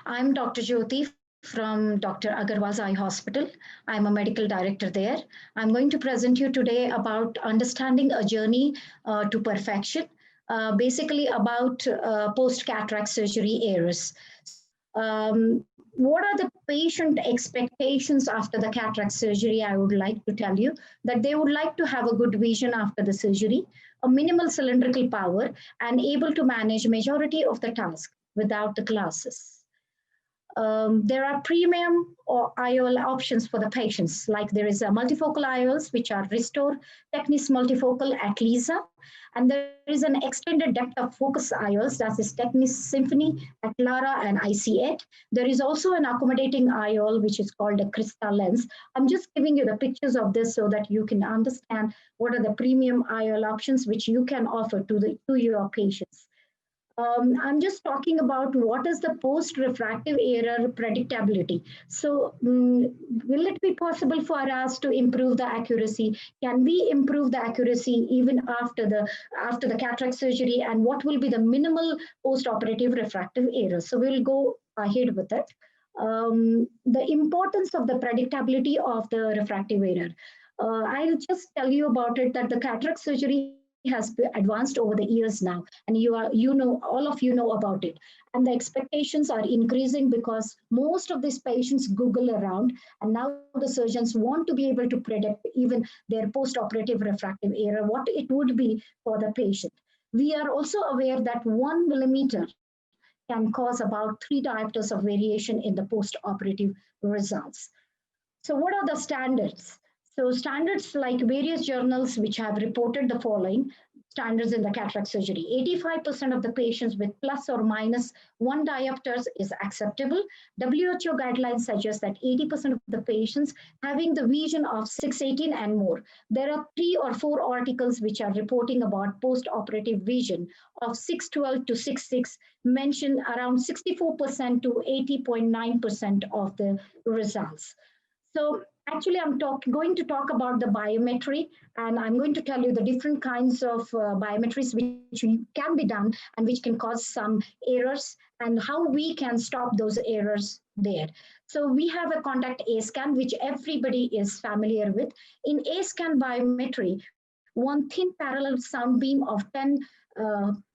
I'm Dr. Jyoti from Dr. Agarwal's Eye Hospital. I'm a medical director there. I'm going to present you today about understanding a journey to perfection, basically about post-cataract surgery errors. What are the patient expectations after the cataract surgery? I would like to tell you that they would like to have a good vision after the surgery, a minimal cylindrical power, and able to manage majority of the task without the glasses. There are premium or IOL options for the patients, like there is a multifocal IOLs, which are Restore, Technis Multifocal at Lisa, and there is an extended depth of focus IOLs, that is Technis Symphony at Lara and IC8. There is also an accommodating IOL, which is called a Crystal Lens. I'm just giving you the pictures of this so that you can understand what are the premium IOL options which you can offer to your patients. I'm just talking about what is the post-refractive error predictability. So, will it be possible for us to improve the accuracy? Can we improve the accuracy even after the cataract surgery? And what will be the minimal post-operative refractive error? So, we'll go ahead with it. The importance of the predictability of the refractive error. I'll just tell you about it that the cataract surgery has advanced over the years now, and all of you know about it, and the expectations are increasing because most of these patients google around, and now the surgeons want to be able to predict even their post-operative refractive error, what it would be for the patient. We are also aware that 1 millimeter can cause about 3 diopters of variation in the post-operative results. So what are the standards? So standards, like various journals which have reported the following standards in the cataract surgery. 85% of the patients with plus or minus 1 diopters is acceptable. WHO guidelines suggest that 80% of the patients having the vision of 618 and more. There are 3 or 4 articles which are reporting about post-operative vision of 612 to 66, mention around 64% to 80.9% of the results. So actually, I'm going to talk about the biometry, and I'm going to tell you the different kinds of biometries which can be done and which can cause some errors, and how we can stop those errors there. So we have a contact A-scan, which everybody is familiar with. In A-scan biometry, one thin parallel sound beam of 10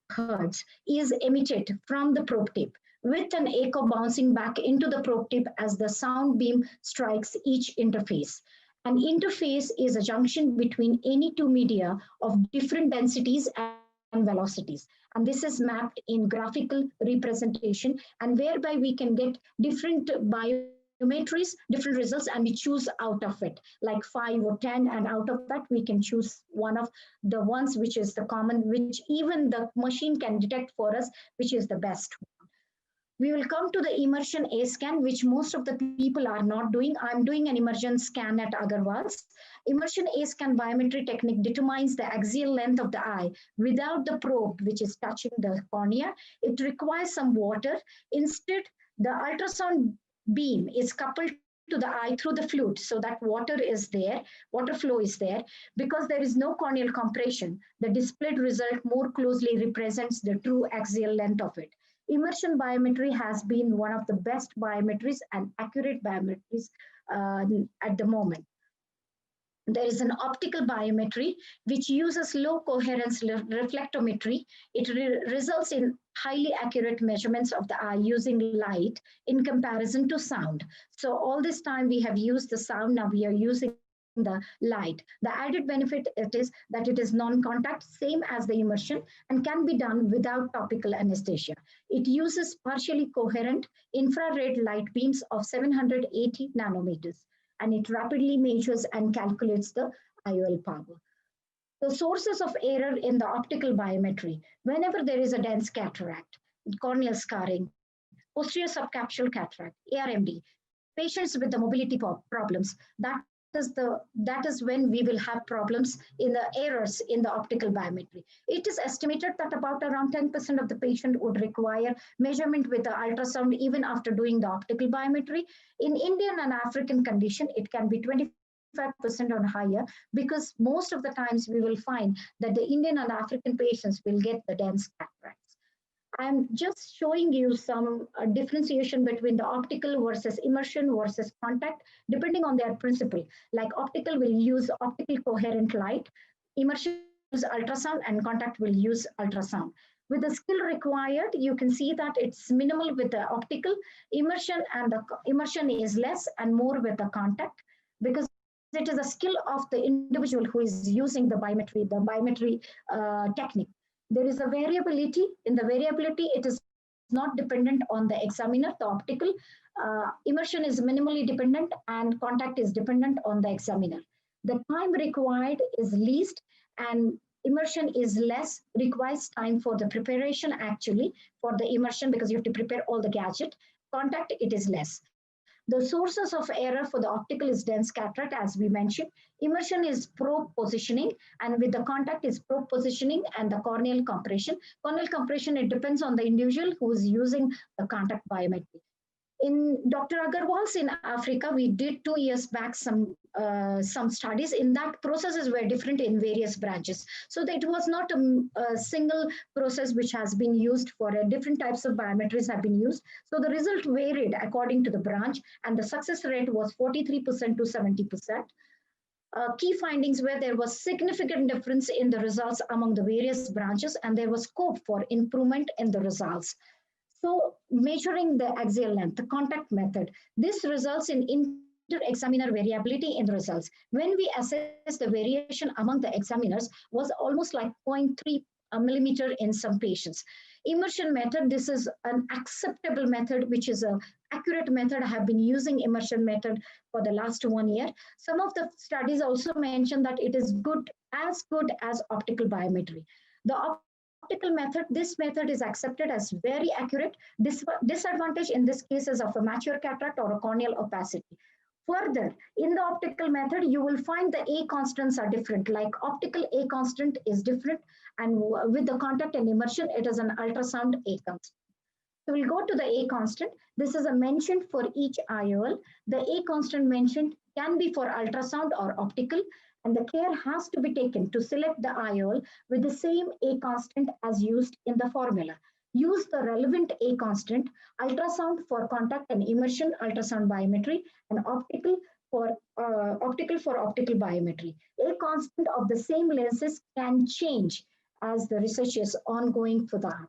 hertz is emitted from the probe tip, with an echo bouncing back into the probe tip as the sound beam strikes each interface. An interface is a junction between any two media of different densities and velocities. And this is mapped in graphical representation, and whereby we can get different biometries, different results, and we choose out of it, like 5 or 10, and out of that we can choose one of the ones which is the common, which even the machine can detect for us, which is the best. We will come to the immersion A-scan, which most of the people are not doing. I'm doing an immersion scan at Agarwal's. Immersion A-scan biometry technique determines the axial length of the eye without the probe, which is touching the cornea. It requires some water. Instead, the ultrasound beam is coupled to the eye through the flute, so that water is there, water flow is there. Because there is no corneal compression, the displayed result more closely represents the true axial length of it. Immersion biometry has been one of the best biometries and accurate biometries at the moment. There is an optical biometry which uses low coherence reflectometry. It results in highly accurate measurements of the eye using light in comparison to sound. So all this time we have used the sound, now we are using the light. The added benefit it is that it is non-contact, same as the immersion, and can be done without topical anesthesia. It uses partially coherent infrared light beams of 780 nanometers, and it rapidly measures and calculates the IOL power. The sources of error in the optical biometry: whenever there is a dense cataract, corneal scarring, posterior subcapsular cataract, ARMD, patients with the mobility problems, that is when we will have problems in the errors in the optical biometry. It is estimated that about around 10% of the patient would require measurement with the ultrasound even after doing the optical biometry. In Indian and African condition, it can be 25% or higher, because most of the times we will find that the Indian and African patients will get the dense cataracts. I'm just showing you some differentiation between the optical versus immersion versus contact, depending on their principle. Like optical will use optical coherent light, immersion will use ultrasound, and contact will use ultrasound. With the skill required, you can see that it's minimal with the optical immersion, and the immersion is less and more with the contact, because it is a skill of the individual who is using the biometry technique. There is a variability. In the variability, it is not dependent on the examiner. The optical immersion is minimally dependent and contact is dependent on the examiner. The time required is least and immersion is less, requires time for the preparation actually for the immersion, because you have to prepare all the gadget. Contact, it is less. The sources of error for the optical is dense cataract, as we mentioned. Immersion is probe positioning, and with the contact is probe positioning and the corneal compression. Corneal compression, it depends on the individual who is using the contact biometry. In Dr. Agarwal's in Africa, we did 2 years back some studies. In that, processes were different in various branches. So that it was not a single process which has been used for different types of biometries have been used. So the result varied according to the branch, and the success rate was 43% to 70%. Key findings were there was significant difference in the results among the various branches, and there was scope for improvement in the results. So measuring the axial length, the contact method, this results in inter-examiner variability in the results. When we assess the variation among the examiners was almost like 0.3 millimeter in some patients. Immersion method, this is an acceptable method, which is an accurate method. I have been using immersion method for the last 1 year. Some of the studies also mention that it is good as optical biometry. The optical method, this method is accepted as very accurate. Disadvantage in this case is of a mature cataract or a corneal opacity. Further, in the optical method, you will find the A constants are different, like optical A constant is different, and with the contact and immersion, it is an ultrasound A constant. So we'll go to the A constant. This is a mention for each IOL. The A constant mentioned can be for ultrasound or optical, and the care has to be taken to select the IOL with the same A constant as used in the formula. Use the relevant A constant, ultrasound for contact and immersion ultrasound biometry, and optical for optical biometry. A constant of the same lenses can change as the research is ongoing for that.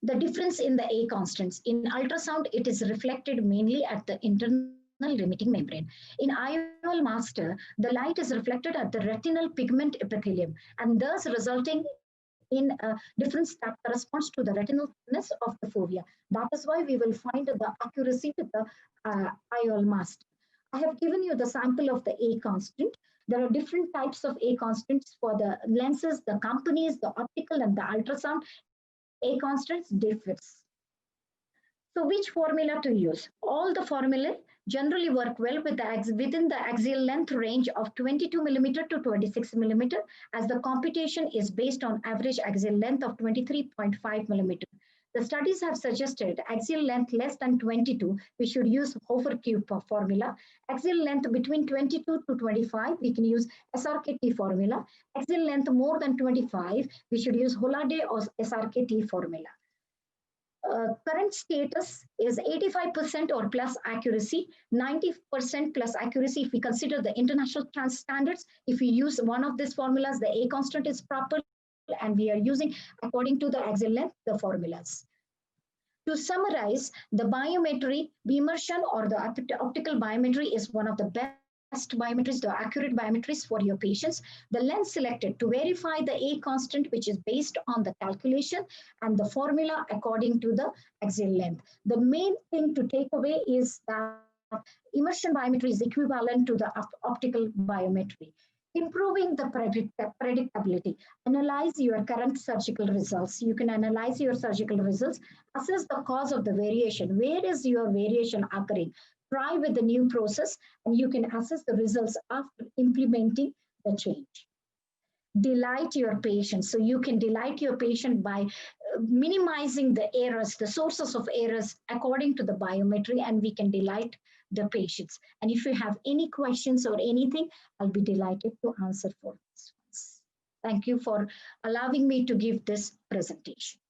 The difference in the A constants. In ultrasound, it is reflected mainly at the internal limiting membrane. In IOL master, the light is reflected at the retinal pigment epithelium, and thus resulting in a difference that corresponds to the retinal thickness of the fovea. That is why we will find the accuracy with the IOL master. I have given you the sample of the A constant. There are different types of A constants for the lenses, the companies, the optical and the ultrasound. A constants differs. So which formula to use? All the formulae generally work well with within the axial length range of 22 millimeter to 26 millimeter, as the computation is based on average axial length of 23.5 millimeter. The studies have suggested axial length less than 22, we should use Hofer cube formula. Axial length between 22 to 25, we can use SRKT formula. Axial length more than 25, we should use Holade or SRKT formula. Current status is 85% or plus accuracy, 90% plus accuracy if we consider the international standards. If we use one of these formulas, the A constant is proper, and we are using according to the axial length, the formulas. To summarize, the biometry, immersion or the optical biometry is one of the best biometries, the accurate biometries for your patients. The lens selected to verify the A constant, which is based on the calculation and the formula according to the axial length. The main thing to take away is that immersion biometry is equivalent to the optical biometry. Improving the predictability. Analyze your current surgical results. You can analyze your surgical results, assess the cause of the variation. Where is your variation occurring? Try with the new process, and you can assess the results after implementing the change. Delight your patient. So you can delight your patient by minimizing the errors, the sources of errors according to the biometry, and we can delight the patients. And if you have any questions or anything, I'll be delighted to answer for this. Thank you for allowing me to give this presentation.